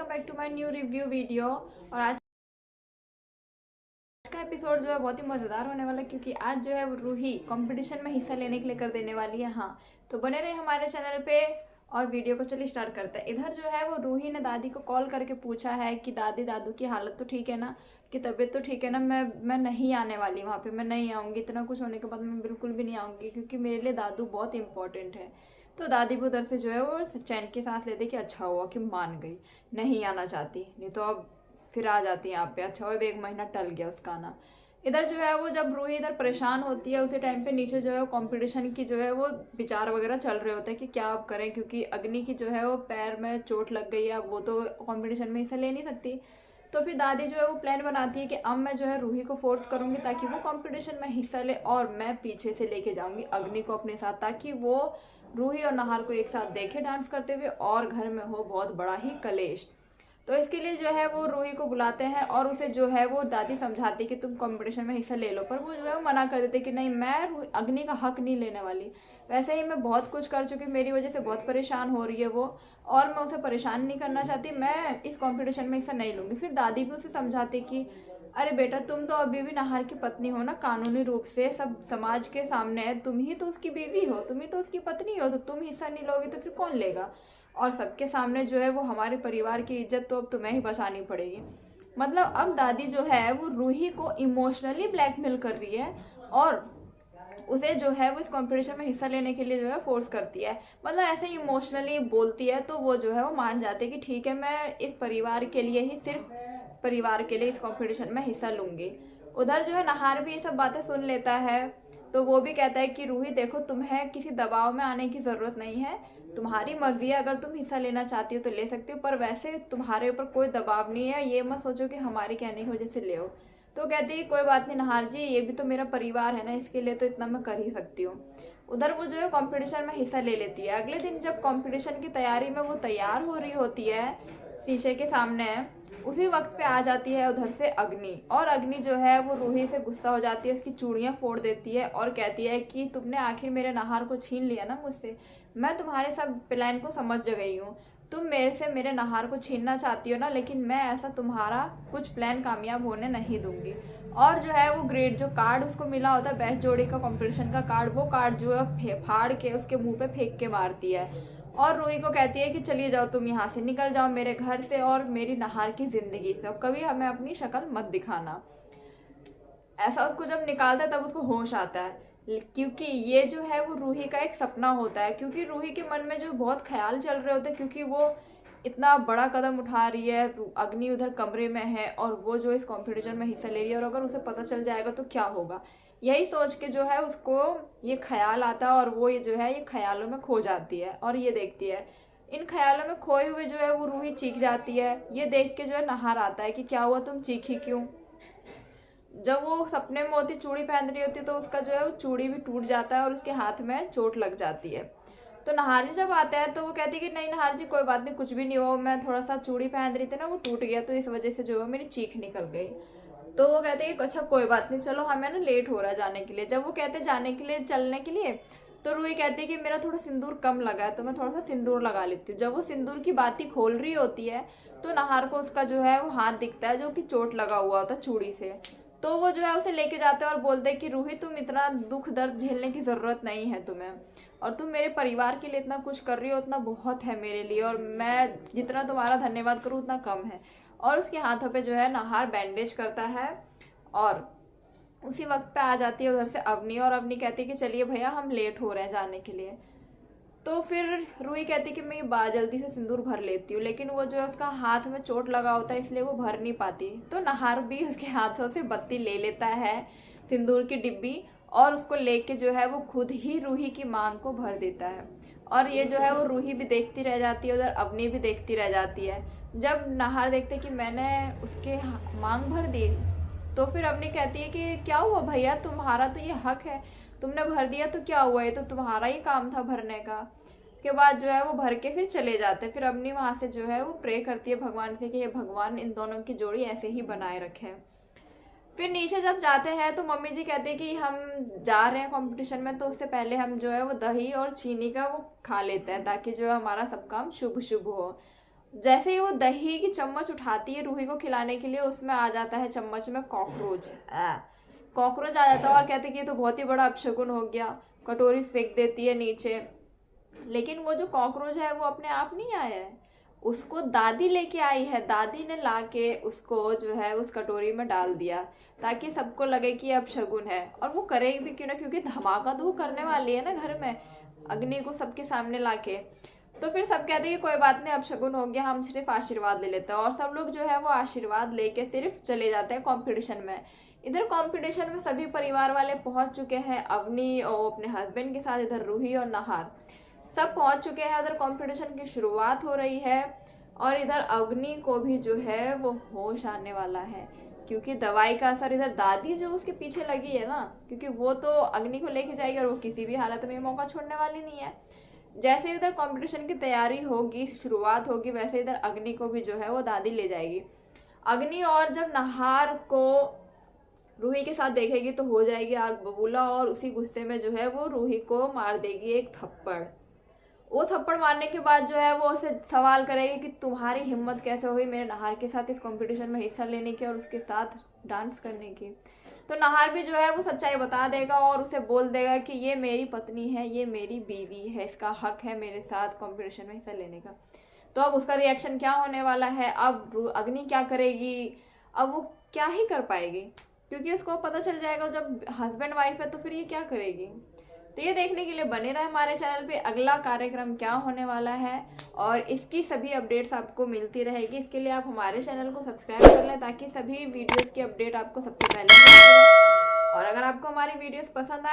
Welcome back to my new review video. और आज का एपिसोड जो है बहुत ही मज़ेदार होने वाला है, क्योंकि आज जो है वो रूही कंपटीशन में हिस्सा लेने के लिए कर देने वाली है। हाँ, तो बने रहे हमारे चैनल पे और वीडियो को चलिए स्टार्ट करते हैं। इधर जो है वो रूही ने दादी को कॉल करके पूछा है कि दादी दादू की हालत तो ठीक है ना, कि तबीयत तो ठीक है ना। मैं नहीं आने वाली वहाँ पे, मैं नहीं आऊँगी। इतना कुछ होने के बाद मैं बिल्कुल भी नहीं आऊँगी, क्योंकि मेरे लिए दादू बहुत इंपॉर्टेंट है। तो दादी भी उधर से जो है वो चैन की सांस लेते कि अच्छा हुआ कि मान गई, नहीं आना चाहती, नहीं तो अब फिर आ जाती है यहाँ पे। अच्छा हुआ 1 महीना टल गया उसका आना। इधर जो है वो जब रूही इधर परेशान होती है, उसी टाइम पे नीचे जो है वो कंपटीशन की जो है वो विचार वगैरह चल रहे होते हैं कि क्या अब करें, क्योंकि अग्नि की जो है वो पैर में चोट लग गई है, अब वो तो कंपटीशन में हिस्सा ले नहीं सकती। तो फिर दादी जो है वो प्लान बनाती है कि अब मैं जो है रूही को फोर्स करूंगी ताकि वो कंपटीशन में हिस्सा ले, और मैं पीछे से लेके जाऊंगी अग्नि को अपने साथ, ताकि वो रूही और नहार को एक साथ देखे डांस करते हुए और घर में हो बहुत बड़ा ही कलेश। तो इसके लिए जो है वो रूही को बुलाते हैं और उसे जो है वो दादी समझाती कि तुम कंपटीशन में हिस्सा ले लो, पर वो जो है वो मना कर देते कि नहीं, मैं अग्नि का हक नहीं लेने वाली। वैसे ही मैं बहुत कुछ कर चुकी, मेरी वजह से बहुत परेशान हो रही है वो, और मैं उसे परेशान नहीं करना चाहती, मैं इस कंपटीशन में हिस्सा नहीं लूँगी। फिर दादी भी उसे समझाती कि अरे बेटा, तुम तो अभी भी नहार की पत्नी हो ना, कानूनी रूप से सब समाज के सामने है, तुम ही तो उसकी बीवी हो, तुम ही तो उसकी पत्नी हो, तो तुम हिस्सा नहीं लोगे तो फिर कौन लेगा। और सबके सामने जो है वो हमारे परिवार की इज्जत तो अब तुम्हें ही बचानी पड़ेगी। मतलब अब दादी जो है वो रूही को इमोशनली ब्लैकमेल कर रही है, और उसे जो है वो इस कंपटीशन में हिस्सा लेने के लिए जो है फोर्स करती है। मतलब ऐसे इमोशनली बोलती है, तो वो जो है वो मान जाते हैं कि ठीक है, मैं इस परिवार के लिए ही, सिर्फ परिवार के लिए इस कंपटीशन में हिस्सा लूंगी। उधर जो है नहार भी ये सब बातें सुन लेता है, तो वो भी कहता है कि रूही देखो, तुम्हें किसी दबाव में आने की ज़रूरत नहीं है, तुम्हारी मर्जी है, अगर तुम हिस्सा लेना चाहती हो तो ले सकती हो, पर वैसे तुम्हारे ऊपर कोई दबाव नहीं है, ये मत सोचो कि हमारे कहने की वजह से ले हो। तो कहती है कोई बात नहीं नहार जी, ये भी तो मेरा परिवार है ना, इसके लिए तो इतना मैं कर ही सकती हूँ। उधर वो जो है कंपटीशन में हिस्सा ले लेती है। अगले दिन जब कंपटीशन की तैयारी में वो तैयार हो रही होती है शीशे के सामने, उसी वक्त पे आ जाती है उधर से अग्नि, और अग्नि जो है वो रूही से गुस्सा हो जाती है, उसकी चूड़ियाँ फोड़ देती है और कहती है कि तुमने आखिर मेरे नहार को छीन लिया ना मुझसे, मैं तुम्हारे सब प्लान को समझ गई हूँ, तुम मेरे से मेरे नहार को छीनना चाहती हो ना, लेकिन मैं ऐसा तुम्हारा कुछ प्लान कामयाब होने नहीं दूंगी। और जो है वो ग्रेड जो कार्ड उसको मिला होता है बेस्ट जोड़ी का कंपटीशन का कार्ड, वो कार्ड जो है फाड़ के उसके मुंह पे फेंक के मारती है, और रूही को कहती है कि चलिए जाओ, तुम यहाँ से निकल जाओ मेरे घर से और मेरी नहार की जिंदगी से, अब कभी हमें अपनी शक्ल मत दिखाना। ऐसा उसको जब निकालता है तब उसको होश आता है, क्योंकि ये जो है वो रूही का एक सपना होता है, क्योंकि रूही के मन में जो बहुत ख्याल चल रहे होते हैं, क्योंकि वो इतना बड़ा कदम उठा रही है, अग्नि उधर कमरे में है और वो जो इस कंपटीशन में हिस्सा ले रही है, और अगर उसे पता चल जाएगा तो क्या होगा। यही सोच के जो है उसको ये ख्याल आता है, और वो ये जो है ये ख्यालों में खो जाती है और ये देखती है। इन ख्यालों में खोए हुए जो है वो रूही चीख जाती है। ये देख के जो है नहार आता है कि क्या हुआ, तुम चीखी क्यों। जब वो सपने में होती, चूड़ी पहन रही होती, तो उसका जो है वो चूड़ी भी टूट जाता है और उसके हाथ में चोट लग जाती है। तो नहार जी जब आते हैं तो वो कहती है कि नहीं नहार जी, कोई बात नहीं, कुछ भी नहीं हुआ, मैं थोड़ा सा चूड़ी पहन रही थी ना, वो टूट गया, तो इस वजह से जो है मेरी चीख निकल गई। तो वो कहते हैं कि अच्छा कोई बात नहीं, चलो हमें ना लेट हो रहा है जाने के लिए। जब वो कहते हैं जाने के लिए, चलने के लिए, तो रूही कहती है कि मेरा थोड़ा सिंदूर कम लगा है, तो मैं थोड़ा सा सिंदूर लगा लेती हूँ। जब वो सिंदूर की बाती खोल रही होती है, तो नहार को उसका जो है वो हाथ दिखता है, जो कि चोट लगा हुआ होता चूड़ी से। तो वो जो है उसे लेके जाते हैं और बोलते हैं कि रूही, तुम इतना दुख दर्द झेलने की ज़रूरत नहीं है तुम्हें, और तुम मेरे परिवार के लिए इतना कुछ कर रही हो, उतना बहुत है मेरे लिए, और मैं जितना तुम्हारा धन्यवाद करूँ उतना कम है। और उसके हाथों पे जो है नहार बैंडेज करता है, और उसी वक्त पे आ जाती है उधर से अवनी, और अवनी कहती है कि चलिए भैया हम लेट हो रहे हैं जाने के लिए। तो फिर रूही कहती है कि मैं ये जल्दी से सिंदूर भर लेती हूँ, लेकिन वो जो है उसका हाथ में चोट लगा होता है, इसलिए वो भर नहीं पाती। तो नहार भी उसके हाथों से बत्ती ले लेता है, सिंदूर की डिब्बी, और उसको लेके जो है वो खुद ही रूही की मांग को भर देता है। और ये जो है वो रूही भी देखती रह जाती है, उधर अवनी भी देखती रह जाती है। जब नहार देखते कि मैंने उसके मांग भर दी, तो फिर अवनी कहती है कि क्या हुआ भैया, तुम्हारा तो ये हक है, तुमने भर दिया तो क्या हुआ, ये तो तुम्हारा ही काम था भरने का। के बाद जो है वो भर के फिर चले जाते हैं। फिर अपनी वहाँ से जो है वो प्रे करती है भगवान से कि ये भगवान इन दोनों की जोड़ी ऐसे ही बनाए रखें। फिर नीचे जब जाते हैं तो मम्मी जी कहते हैं कि हम जा रहे हैं कंपटीशन में, तो उससे पहले हम जो है वो दही और चीनी का वो खा लेते हैं, ताकि जो है हमारा सब काम शुभ शुभ हो। जैसे ही वो दही की चम्मच उठाती है रूही को खिलाने के लिए, उसमें आ जाता है चम्मच में कॉकरोच। कॉकरोच आ जाता है और कहते हैं कि ये तो बहुत ही बड़ा अपशगुन हो गया। कटोरी फेंक देती है नीचे। लेकिन वो जो कॉकरोच है वो अपने आप नहीं आया है, उसको दादी लेके आई है। दादी ने लाके उसको जो है उस कटोरी में डाल दिया ताकि सबको लगे कि अब शगुन है। और वो करेगी भी क्यों ना, क्योंकि धमाका तो वो करने वाली है ना घर में, अग्नि को सबके सामने लाके। तो फिर सब कहते हैं कि कोई बात नहीं, अब शगुन हो गया, हम सिर्फ आशीर्वाद ले लेते हैं। और सब लोग जो है वो आशीर्वाद लेके सिर्फ चले जाते हैं कंपटीशन में। इधर कंपटीशन में सभी परिवार वाले पहुंच चुके हैं, अवनी और अपने हस्बैंड के साथ, इधर रूही और नहार सब पहुंच चुके हैं। उधर कंपटीशन की शुरुआत हो रही है और इधर अग्नि को भी जो है वो होश आने वाला है, क्योंकि दवाई का असर, इधर दादी जो उसके पीछे लगी है ना, क्योंकि वो तो अग्नि को लेके जाएगी और वो किसी भी हालत में मौका छोड़ने वाली नहीं है। जैसे इधर कंपटीशन की तैयारी होगी, शुरुआत होगी, वैसे इधर अग्नि को भी जो है वो दादी ले जाएगी। अग्नि और जब नहार को रूही के साथ देखेगी तो हो जाएगी आग बबूला, और उसी गुस्से में जो है वो रूही को मार देगी एक थप्पड़। वो थप्पड़ मारने के बाद जो है वो उसे सवाल करेगी कि तुम्हारी हिम्मत कैसे हुई मेरे नहार के साथ इस कंपटीशन में हिस्सा लेने की और उसके साथ डांस करने की। तो नहार भी जो है वो सच्चाई बता देगा और उसे बोल देगा कि ये मेरी पत्नी है, ये मेरी बीवी है, इसका हक है मेरे साथ कंपटीशन में हिस्सा लेने का। तो अब उसका रिएक्शन क्या होने वाला है, अब अग्नि क्या करेगी, अब वो क्या ही कर पाएगी, क्योंकि उसको पता चल जाएगा जब हस्बैंड वाइफ है तो फिर ये क्या करेगी। तो ये देखने के लिए बने रहे हमारे चैनल पे, अगला कार्यक्रम क्या होने वाला है और इसकी सभी अपडेट्स आपको मिलती रहेगी। इसके लिए आप हमारे चैनल को सब्सक्राइब कर लें ताकि सभी वीडियोस की अपडेट आपको सबसे पहले मिल जाए। और अगर आपको हमारी वीडियोस पसंद आए